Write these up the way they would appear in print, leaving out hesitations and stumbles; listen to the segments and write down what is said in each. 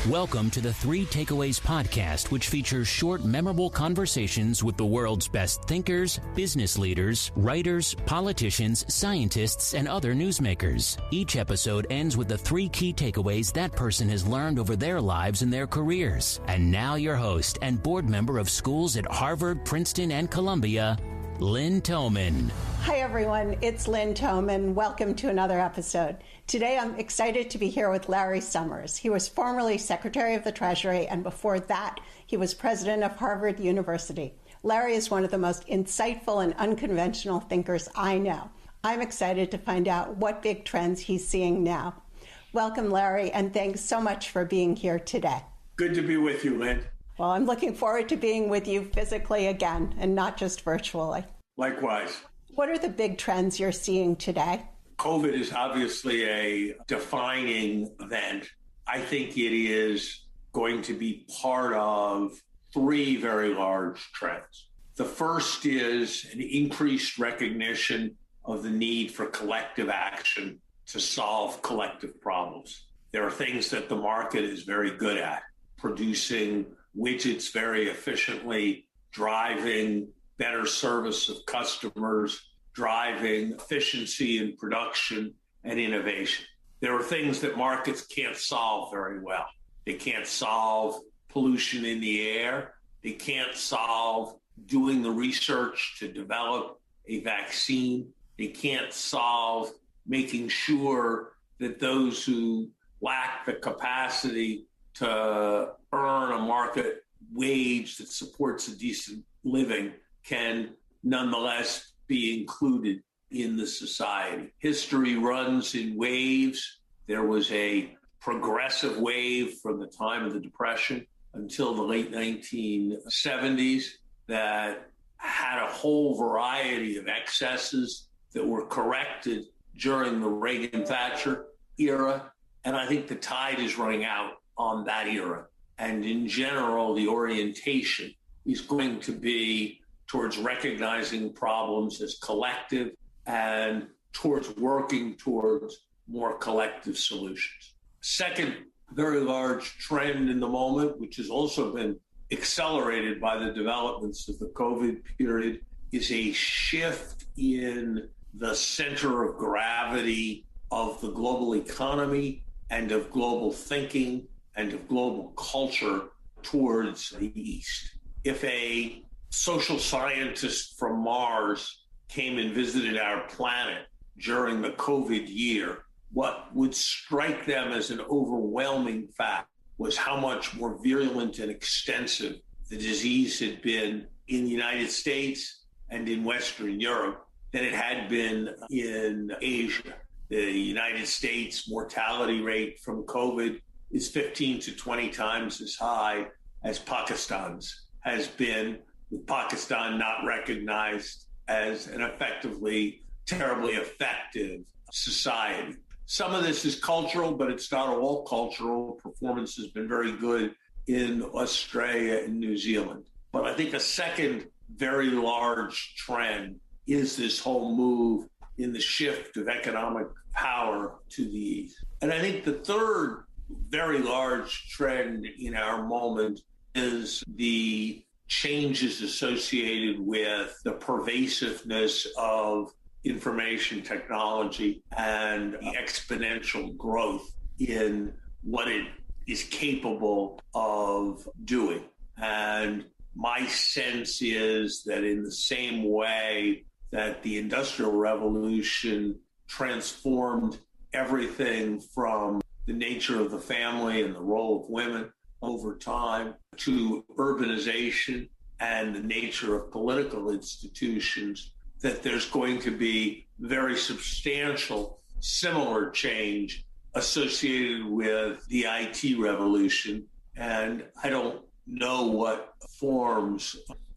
Welcome to the Three Takeaways podcast, which features short, memorable conversations with the world's best thinkers, business leaders, writers, politicians, scientists, and other newsmakers. Each episode ends with the three key takeaways that person has learned over their lives and their careers. And now your host and board member of schools at Harvard, Princeton, and Columbia, Lynn Thoman. Hi, everyone. It's Lynn Thoman. Welcome to another episode. Today, I'm excited to be here with Larry Summers. He was formerly Secretary of the Treasury, and before that, he was president of Harvard University. Larry is one of the most insightful and unconventional thinkers I know. I'm excited to find out what big trends he's seeing now. Welcome, Larry, and thanks so much for being here today. Good to be with you, Lynn. Well, I'm looking forward to being with you physically again, and not just virtually. Likewise. What are the big trends you're seeing today? COVID is obviously a defining event. I think it is going to be part of three very large trends. The first is an increased recognition of the need for collective action to solve collective problems. There are things that the market is very good at, producing widgets very efficiently, driving better service of customers, driving efficiency in production and innovation. There are things that markets can't solve very well. They can't solve pollution in the air. They can't solve doing the research to develop a vaccine. They can't solve making sure that those who lack the capacity to earn a market wage that supports a decent living can nonetheless be included in the society. History runs in waves. There was a progressive wave from the time of the Depression until the late 1970s that had a whole variety of excesses that were corrected during the Reagan-Thatcher era. And I think the tide is running out on that era. And in general, the orientation is going to be towards recognizing problems as collective and towards working towards more collective solutions. Second very large trend in the moment, which has also been accelerated by the developments of the COVID period, is a shift in the center of gravity of the global economy and of global thinking and of global culture towards the East. If a social scientist from Mars came and visited our planet during the COVID year, what would strike them as an overwhelming fact was how much more virulent and extensive the disease had been in the United States and in Western Europe than it had been in Asia. The United States mortality rate from COVID is 15 to 20 times as high as Pakistan's has been, with Pakistan not recognized as an effectively, terribly effective society. Some of this is cultural, but it's not all cultural. Performance has been very good in Australia and New Zealand. But I think a second very large trend is this whole move in the shift of economic power to the east. And I think the third very large trend in our moment is the changes associated with the pervasiveness of information technology and the exponential growth in what it is capable of doing. And my sense is that in the same way that the Industrial Revolution transformed everything from the nature of the family and the role of women over time to urbanization and the nature of political institutions, that there's going to be very substantial similar change associated with the IT revolution. And I don't know what forms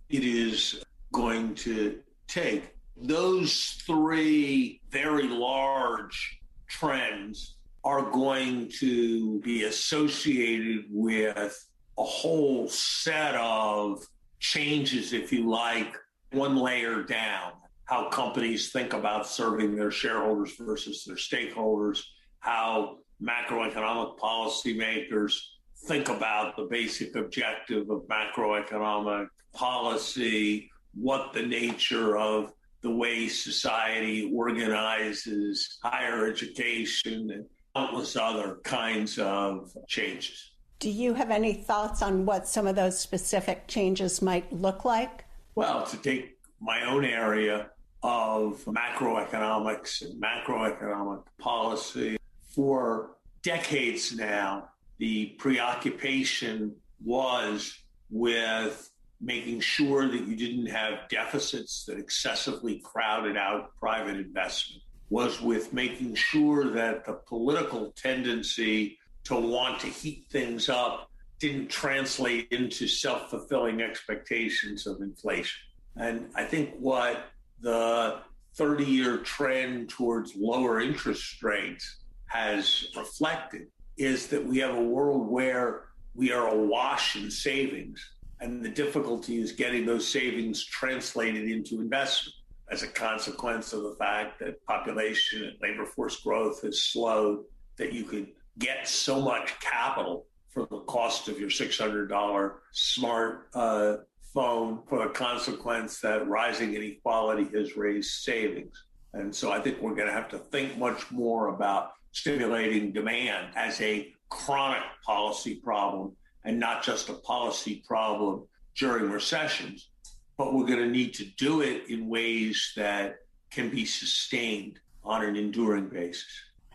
it is going to take. Those three very large trends are going to be associated with a whole set of changes, if you like, one layer down. How companies think about serving their shareholders versus their stakeholders, how macroeconomic policymakers think about the basic objective of macroeconomic policy, what the nature of the way society organizes higher education, and countless other kinds of changes. Do you have any thoughts on what some of those specific changes might look like? Well, to take my own area of macroeconomics and macroeconomic policy, for decades now, the preoccupation was with making sure that you didn't have deficits that excessively crowded out private investment, was with making sure that the political tendency to want to heat things up didn't translate into self-fulfilling expectations of inflation. And I think what the 30-year trend towards lower interest rates has reflected is that we have a world where we are awash in savings, and the difficulty is getting those savings translated into investment as a consequence of the fact that population and labor force growth has slowed, that you could get so much capital for the cost of your $600 smart phone, for the consequence that rising inequality has raised savings. And so I think we're going to have to think much more about stimulating demand as a chronic policy problem and not just a policy problem during recessions. But we're going to need to do it in ways that can be sustained on an enduring basis.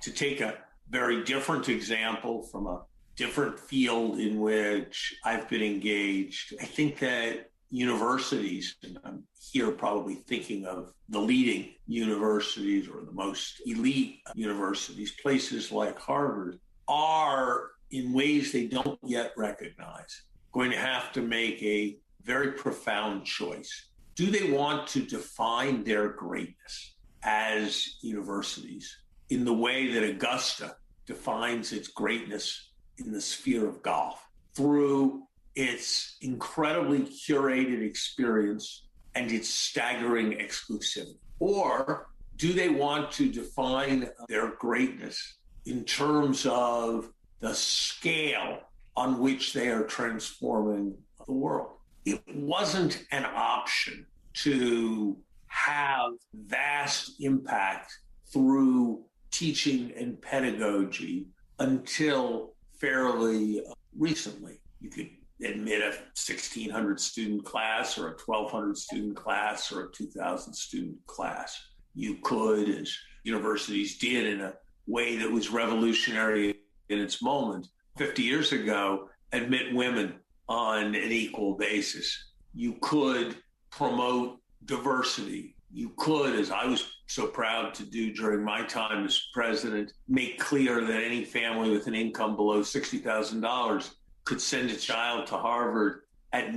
To take a very different example from a different field in which I've been engaged, I think that universities, and I'm here probably thinking of the leading universities or the most elite universities, places like Harvard, are, in ways they don't yet recognize, going to have to make a very profound choice. Do they want to define their greatness as universities in the way that Augusta defines its greatness in the sphere of golf, through its incredibly curated experience and its staggering exclusivity? Or do they want to define their greatness in terms of the scale on which they are transforming the world? It wasn't an option to have vast impact through teaching and pedagogy until fairly recently. You could admit a 1,600 student class or a 1,200 student class or a 2,000 student class. You could, as universities did in a way that was revolutionary in its moment, 50 years ago, admit women on an equal basis. You could promote diversity. You could, as I was so proud to do during my time as president, make clear that any family with an income below $60,000 could send a child to Harvard at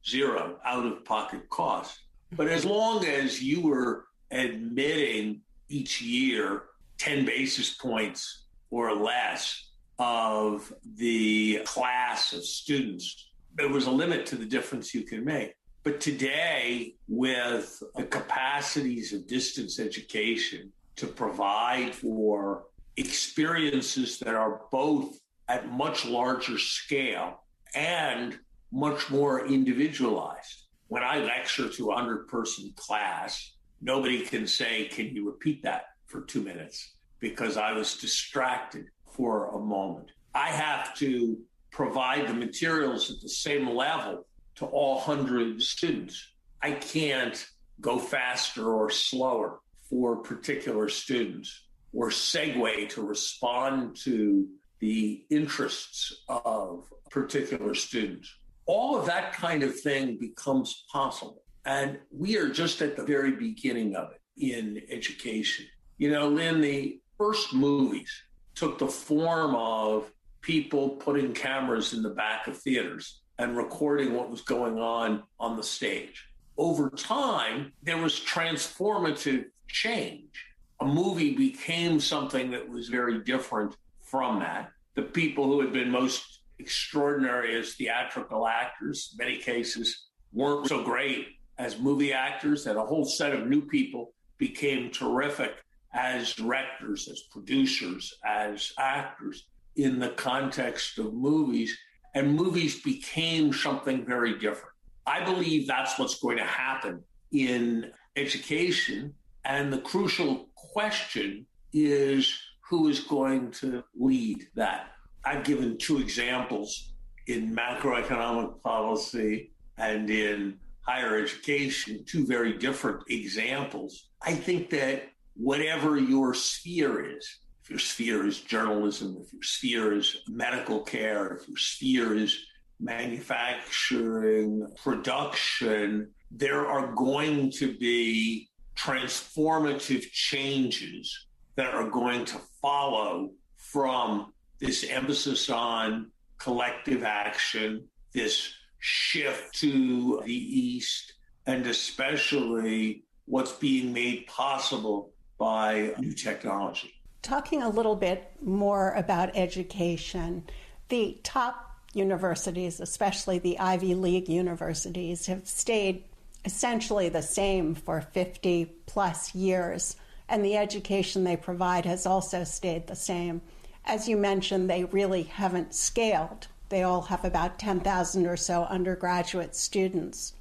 zero out-of-pocket cost. But as long as you were admitting each year 10 basis points or less of the class of students, there was a limit to the difference you could make. But today, with the capacities of distance education to provide for experiences that are both at much larger scale and much more individualized. When I lecture to a 100-person class, nobody can say, "Can you repeat that for 2 minutes?" because I was distracted for a moment. I have to provide the materials at the same level to all 100 students. I can't go faster or slower for particular students or segue to respond to the interests of particular students. All of that kind of thing becomes possible. And we are just at the very beginning of it in education. You know, Lynn, the first movies took the form of people putting cameras in the back of theaters and recording what was going on the stage. Over time, there was transformative change. A movie became something that was very different from that. The people who had been most extraordinary as theatrical actors, in many cases, weren't so great as movie actors, and a whole set of new people became terrific as directors, as producers, as actors. in the context of movies, and movies became something very different. I believe that's what's going to happen in education. And the crucial question is who is going to lead that? I've given two examples in macroeconomic policy and in higher education, two very different examples. I think that whatever your sphere is, if your sphere is journalism, if your sphere is medical care, if your sphere is manufacturing, production, there are going to be transformative changes that are going to follow from this emphasis on collective action, this shift to the East, and especially what's being made possible by new technology. Talking a little bit more about education, the top universities, especially the Ivy League universities, have stayed essentially the same for 50 plus years, and the education they provide has also stayed the same. As you mentioned, they really haven't scaled. They all have about 10,000 or so undergraduate students.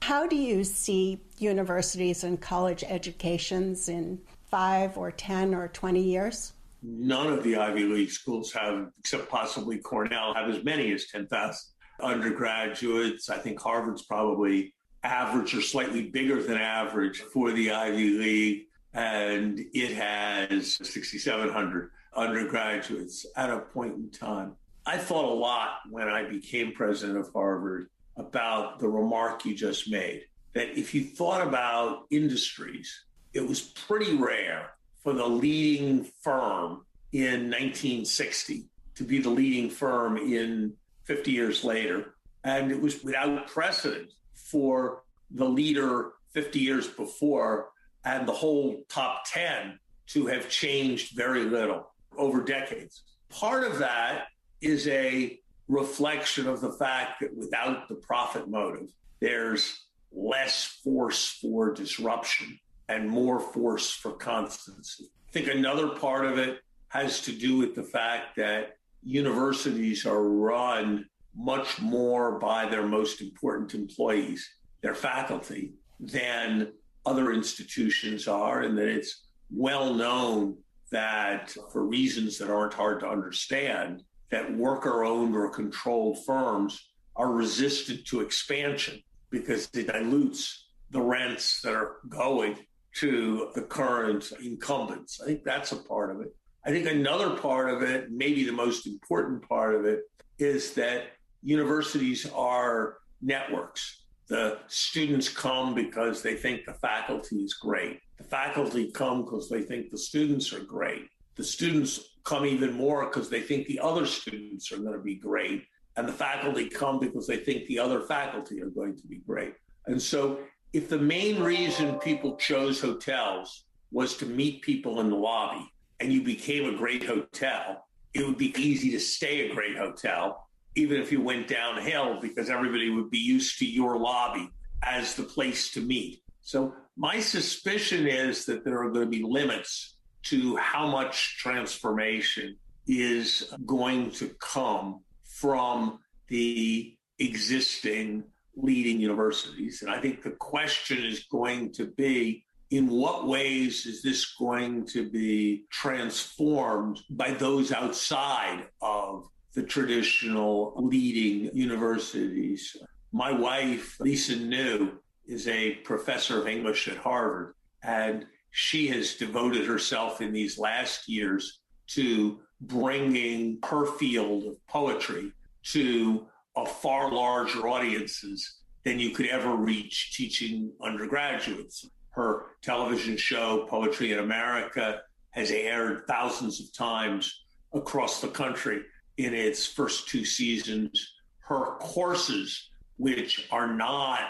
How do you see universities and college educations in 5 or 10 or 20 years? None of the Ivy League schools have, except possibly Cornell, have as many as 10,000 undergraduates. I think Harvard's probably average or slightly bigger than average for the Ivy League, and it has 6,700 undergraduates at a point in time. I thought a lot when I became president of Harvard about the remark you just made, that if you thought about industries, it was pretty rare for the leading firm in 1960 to be the leading firm in 50 years later. And it was without precedent for the leader 50 years before and the whole top 10 to have changed very little over decades. Part of that is a reflection of the fact that without the profit motive, there's less force for disruption and more force for constancy. I think another part of it has to do with the fact that universities are run much more by their most important employees, their faculty, than other institutions are, and that it's well known that for reasons that aren't hard to understand, that worker-owned or controlled firms are resistant to expansion because it dilutes the rents that are going to the current incumbents. I think that's a part of it. I think another part of it, maybe the most important part of it, is that universities are networks. The students come because they think the faculty is great. The faculty come because they think the students are great. The students come even more because they think the other students are going to be great. And the faculty come because they think the other faculty are going to be great. And so if the main reason people chose hotels was to meet people in the lobby and you became a great hotel, it would be easy to stay a great hotel, even if you went downhill, because everybody would be used to your lobby as the place to meet. So my suspicion is that there are going to be limits to how much transformation is going to come from the existing leading universities. And I think the question is going to be, in what ways is this going to be transformed by those outside of the traditional leading universities? My wife, Lisa New, is a professor of English at Harvard, and she has devoted herself in these last years to bringing her field of poetry to a far larger audiences than you could ever reach teaching undergraduates. Her television show, Poetry in America, has aired thousands of times across the country in its first 2 seasons. Her courses, which are not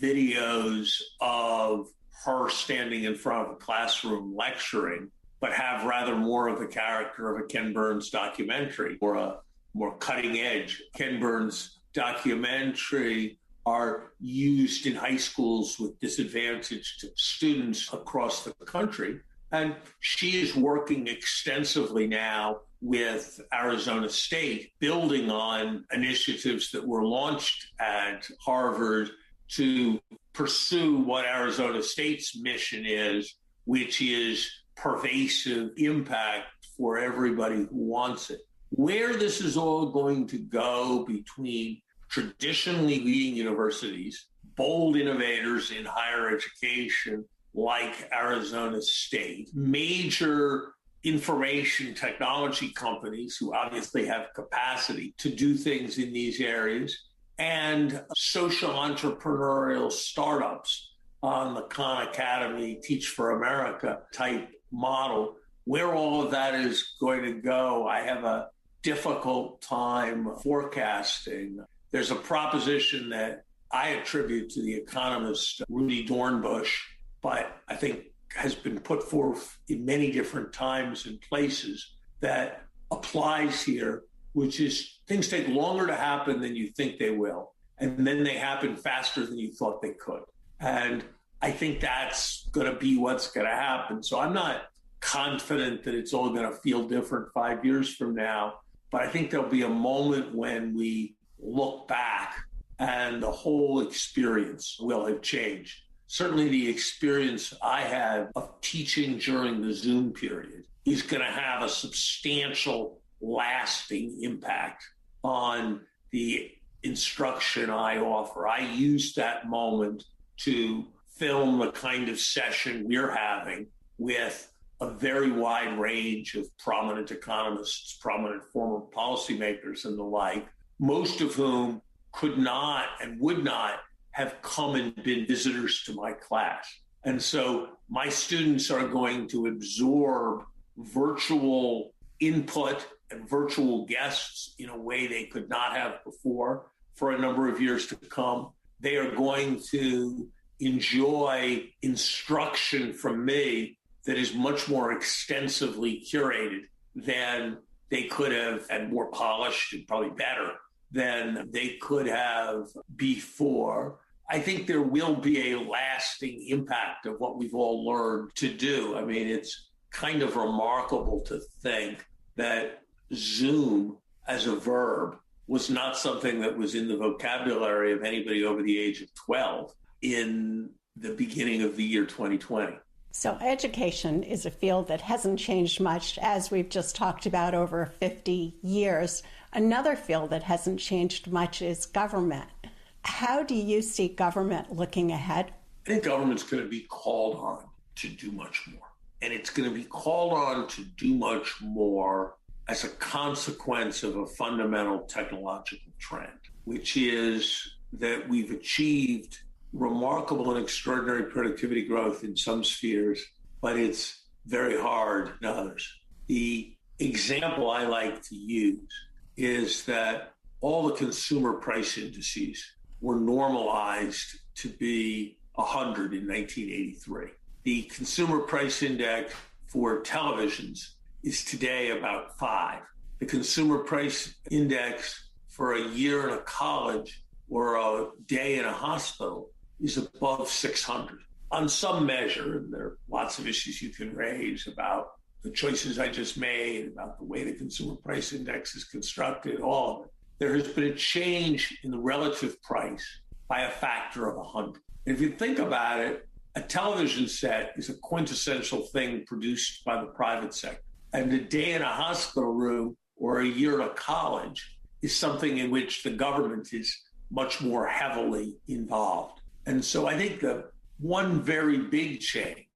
videos of her standing in front of a classroom lecturing, but have rather more of the character of a Ken Burns documentary or a more cutting edge Ken Burns documentary, are used in high schools with disadvantaged students across the country And she is working extensively now with Arizona State, building on initiatives that were launched at Harvard to pursue what Arizona State's mission is, which is pervasive impact for everybody who wants it. Where this is all going to go between traditionally leading universities, bold innovators in higher education like Arizona State, major information technology companies who obviously have capacity to do things in these areas, and social entrepreneurial startups on the Khan Academy, Teach for America type model. Where all of that is going to go, I have a difficult time forecasting. There's a proposition that I attribute to the economist Rudy Dornbush, but I think has been put forth in many different times and places that applies here, which is things take longer to happen than you think they will, and then they happen faster than you thought they could. And I think that's going to be what's going to happen. So I'm not confident that it's all going to feel different 5 years from now, but I think there'll be a moment when we look back and the whole experience will have changed. Certainly the experience I had of teaching during the Zoom period is going to have a substantial, lasting impact on the instruction I offer. I used that moment to film the kind of session we're having with a very wide range of prominent economists, prominent former policymakers and the like, most of whom could not and would not have come and been visitors to my class. And so my students are going to absorb virtual input and virtual guests in a way they could not have before for a number of years to come. They are going to enjoy instruction from me that is much more extensively curated than they could have, and more polished and probably better than they could have before. I think there will be a lasting impact of what we've all learned to do. I mean, it's kind of remarkable to think that Zoom as a verb was not something that was in the vocabulary of anybody over the age of 12 in the beginning of the year 2020. So education is a field that hasn't changed much, as we've just talked about, over 50 years. Another field that hasn't changed much is government. How do you see government looking ahead? I think government's going to be called on to do much more. And it's going to be called on to do much more as a consequence of a fundamental technological trend, which is that we've achieved remarkable and extraordinary productivity growth in some spheres, but it's very hard in others. The example I like to use is that all the consumer price indices were normalized to be 100 in 1983. The consumer price index for televisions is today about 5. The consumer price index for a year in a college or a day in a hospital is above 600 on some measure. And there are lots of issues you can raise about the choices I just made, about the way the consumer price index is constructed, all of it. There has been a change in the relative price by a factor of 100. If you think about it, a television set is a quintessential thing produced by the private sector. And a day in a hospital room or a year at a college is something in which the government is much more heavily involved. And so I think the one very big change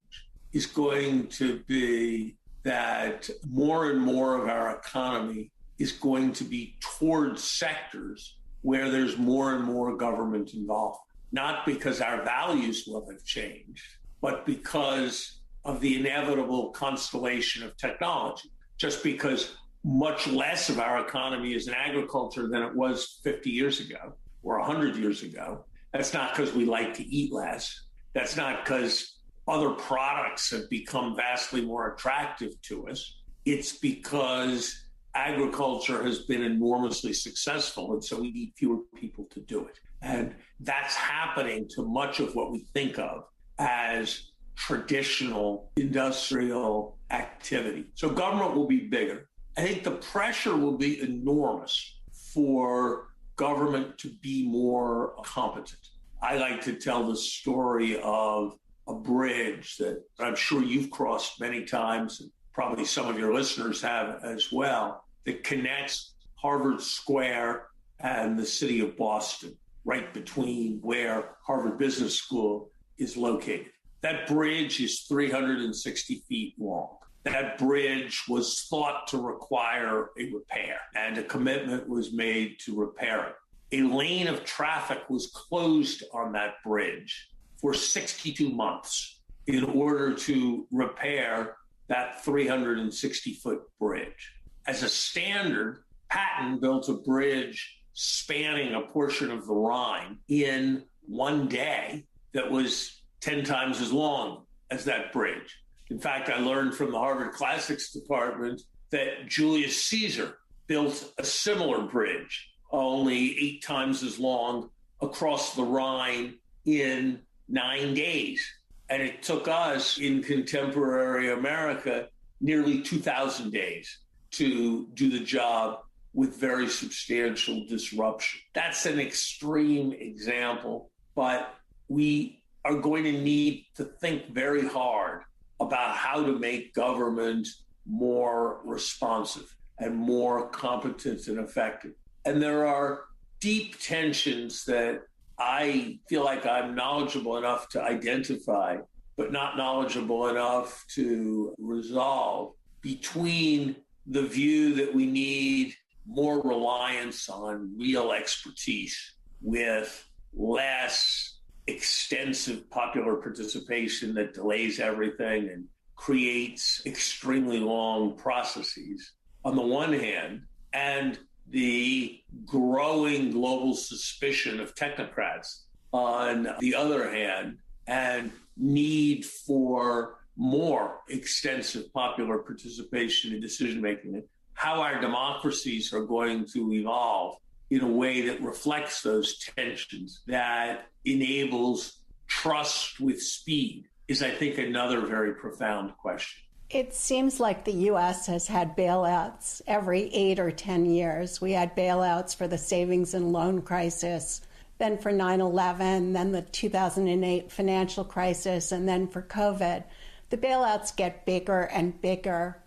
is going to be that more and more of our economy is going to be towards sectors where there's more and more government involved. Not because our values will have changed, but because of the inevitable constellation of technology. Just because much less of our economy is in agriculture than it was 50 years ago or 100 years ago. That's not because we like to eat less. That's not because other products have become vastly more attractive to us. It's because agriculture has been enormously successful, and so we need fewer people to do it. And that's happening to much of what we think of as traditional industrial activity. So government will be bigger. I think the pressure will be enormous for government to be more competent. I like to tell the story of a bridge that I'm sure you've crossed many times, and probably some of your listeners have as well, that connects Harvard Square and the city of Boston, right between where Harvard Business School is located. That bridge is 360 feet long. That bridge was thought to require a repair, and a commitment was made to repair it. A lane of traffic was closed on that bridge for 62 months in order to repair that 360-foot bridge. As a standard, Patton built a bridge spanning a portion of the Rhine in one day that was 10 times as long as that bridge. In fact, I learned from the Harvard Classics department that Julius Caesar built a similar bridge, only 8 times as long, across the Rhine in 9 days. And it took us in contemporary America nearly 2,000 days to do the job with very substantial disruption. That's an extreme example, but we are going to need to think very hard about how to make government more responsive and more competent and effective. And there are deep tensions that I feel like I'm knowledgeable enough to identify, but not knowledgeable enough to resolve, between the view that we need more reliance on real expertise with less extensive popular participation that delays everything and creates extremely long processes on the one hand, and the growing global suspicion of technocrats on the other hand, and need for more extensive popular participation in decision-making, and how our democracies are going to evolve in a way that reflects those tensions, that enables trust with speed, is, I think, another very profound question. It seems like the U.S. has had bailouts every 8 or 10 years. We had bailouts for the savings and loan crisis, then for 9/11, then the 2008 financial crisis, and then for COVID. The bailouts get bigger and bigger.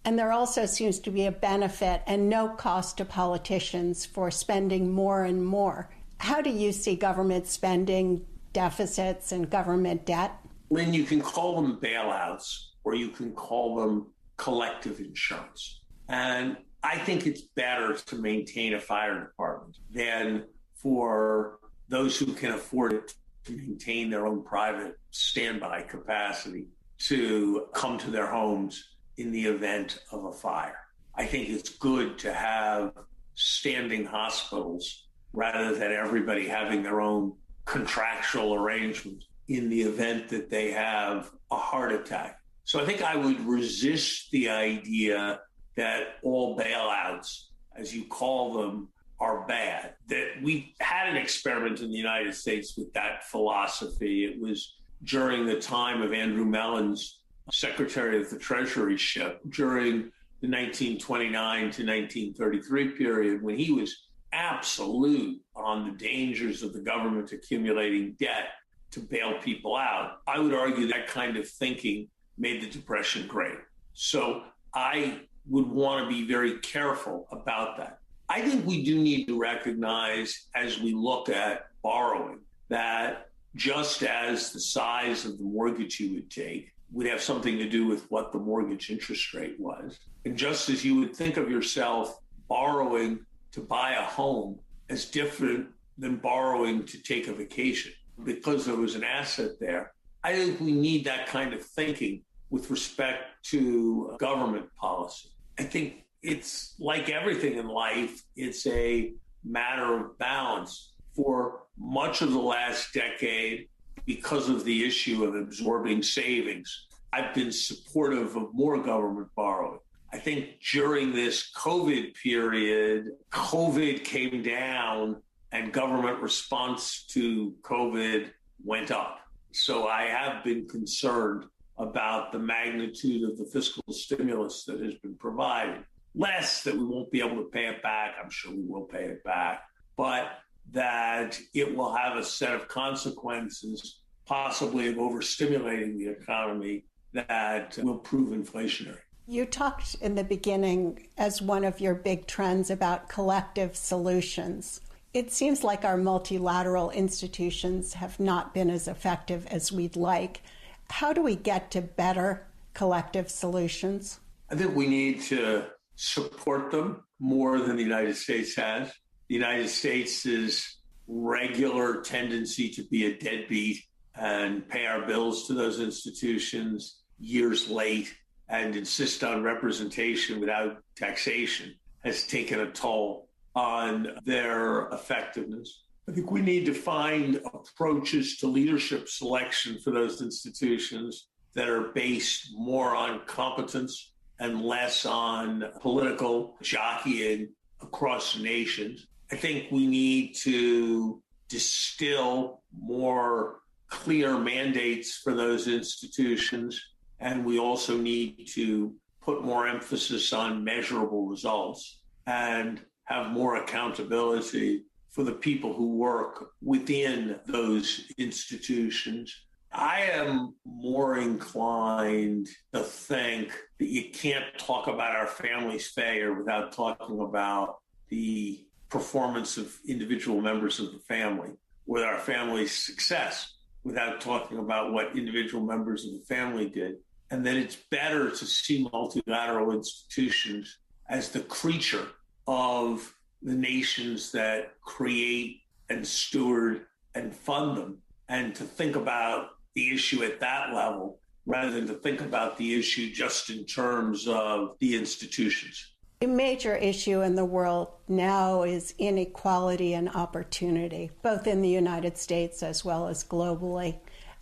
And there also seems to be a benefit and no cost to politicians for spending more and more. How do you see government spending, deficits, and government debt? Lynn, you can call them bailouts or you can call them collective insurance. And I think it's better to maintain a fire department than for those who can afford it to maintain their own private standby capacity to come to their homes in the event of a fire. I think it's good to have standing hospitals rather than everybody having their own contractual arrangement in the event that they have a heart attack. So I think I would resist the idea that all bailouts, as you call them, are bad. That we had an experiment in the United States with that philosophy. It was during the time of Andrew Mellon's Secretary of the Treasury ship during the 1929 to 1933 period, when he was absolute on the dangers of the government accumulating debt to bail people out. I would argue that kind of thinking made the Depression great. So I would want to be very careful about that. I think we do need to recognize, as we look at borrowing, that just as the size of the mortgage you would take would have something to do with what the mortgage interest rate was, and just as you would think of yourself borrowing to buy a home as different than borrowing to take a vacation because there was an asset there, I think we need that kind of thinking with respect to government policy. I think it's like everything in life, it's a matter of balance. For much of the last decade, because of the issue of absorbing savings, I've been supportive of more government borrowing. I think during this COVID period, COVID came down and government response to COVID went up. So I have been concerned about the magnitude of the fiscal stimulus that has been provided. Less that we won't be able to pay it back. I'm sure we will pay it back. But that it will have a set of consequences, possibly of overstimulating the economy, that will prove inflationary. You talked in the beginning as one of your big trends about collective solutions. It seems like our multilateral institutions have not been as effective as we'd like. How do we get to better collective solutions? I think we need to support them more than the United States has. The United States' regular tendency to be a deadbeat and pay our bills to those institutions years late and insist on representation without taxation has taken a toll on their effectiveness. I think we need to find approaches to leadership selection for those institutions that are based more on competence and less on political jockeying across nations. I think we need to distill more clear mandates for those institutions, and we also need to put more emphasis on measurable results and have more accountability for the people who work within those institutions. I am more inclined to think that you can't talk about our family's failure without talking about the performance of individual members of the family, with our family's success without talking about what individual members of the family did. And that it's better to see multilateral institutions as the creature of the nations that create and steward and fund them, and to think about the issue at that level rather than to think about the issue just in terms of the institutions. A major issue in the world now is inequality and opportunity, both in the United States as well as globally.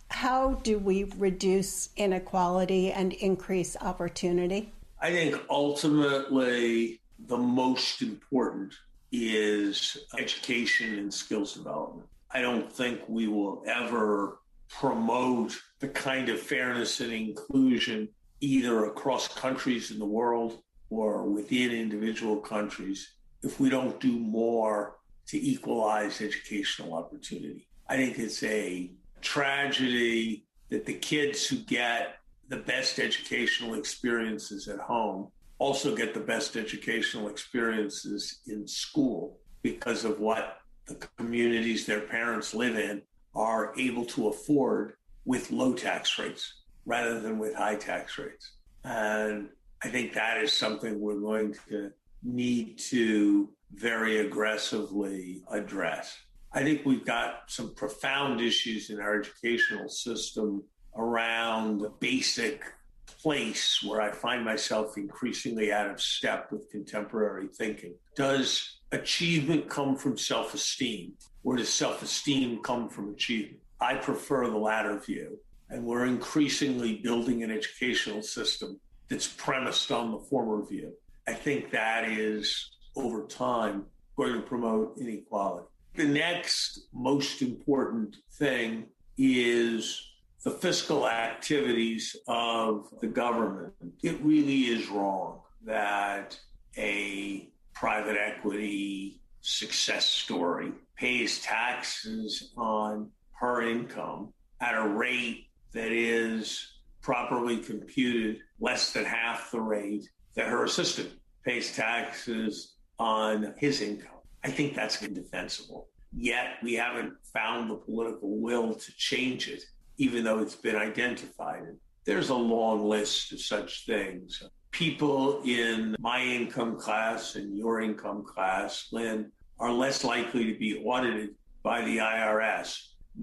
How do we reduce inequality and increase opportunity? I think ultimately the most important is education and skills development. I don't think we will ever promote the kind of fairness and inclusion either across countries in the world or within individual countries if we don't do more to equalize educational opportunity. I think it's a tragedy that the kids who get the best educational experiences at home also get the best educational experiences in school because of what the communities their parents live in are able to afford with low tax rates rather than with high tax rates. And I think that is something we're going to need to very aggressively address. I think we've got some profound issues in our educational system around the basic place where I find myself increasingly out of step with contemporary thinking. Does achievement come from self-esteem, or does self-esteem come from achievement? I prefer the latter view, and we're increasingly building an educational system that's premised on the former view. I think that is, over time, going to promote inequality. The next most important thing is the fiscal activities of the government. It really is wrong that a private equity success story pays taxes on her income at a rate that is properly computed less than half the rate that her assistant pays taxes on his income. I think that's indefensible. Yet we haven't found the political will to change it, even though it's been identified. There's a long list of such things. People in my income class and your income class, Lynn, are less likely to be audited by the IRS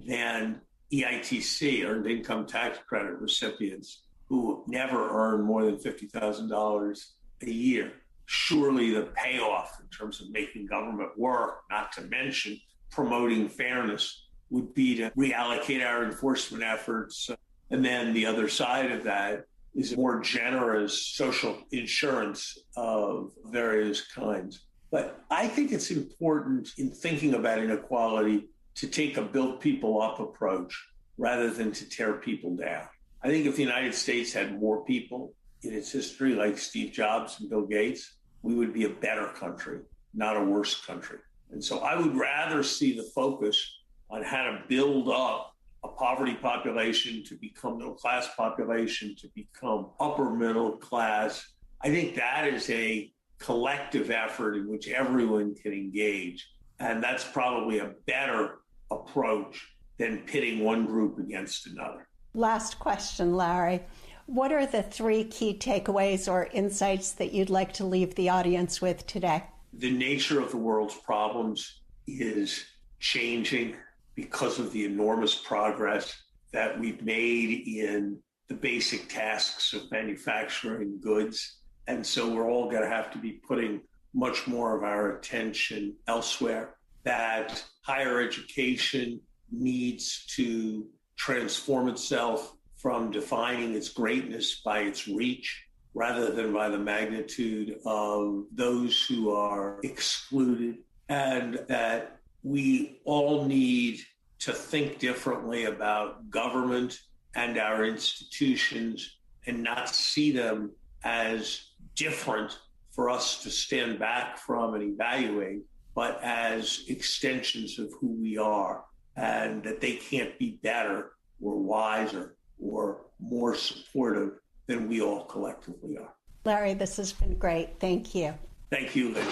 than EITC, Earned Income Tax Credit recipients, who never earn more than $50,000 a year. Surely the payoff in terms of making government work, not to mention promoting fairness, would be to reallocate our enforcement efforts. And then the other side of that is a more generous social insurance of various kinds. But I think it's important in thinking about inequality to take a build people up approach rather than to tear people down. I think if the United States had more people in its history like Steve Jobs and Bill Gates, we would be a better country, not a worse country. And so I would rather see the focus on how to build up a poverty population to become middle class population, to become upper middle class. I think that is a collective effort in which everyone can engage. And that's probably a better approach than pitting one group against another. Last question, Larry. What are the 3 key takeaways or insights that you'd like to leave the audience with today? The nature of the world's problems is changing because of the enormous progress that we've made in the basic tasks of manufacturing goods. And so we're all going to have to be putting much more of our attention elsewhere. That higher education needs to transform itself from defining its greatness by its reach rather than by the magnitude of those who are excluded, and that we all need to think differently about government and our institutions and not see them as different for us to stand back from and evaluate, but as extensions of who we are, and that they can't be better or wiser or more supportive than we all collectively are. Larry, this has been great. Thank you. Thank you, Linda.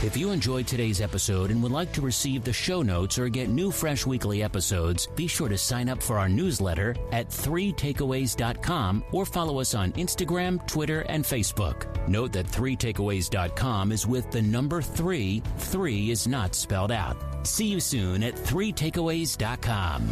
If you enjoyed today's episode and would like to receive the show notes or get new fresh weekly episodes, be sure to sign up for our newsletter at 3takeaways.com or follow us on Instagram, Twitter, and Facebook. Note that 3takeaways.com is with the number 3. 3 is not spelled out. See you soon at 3takeaways.com.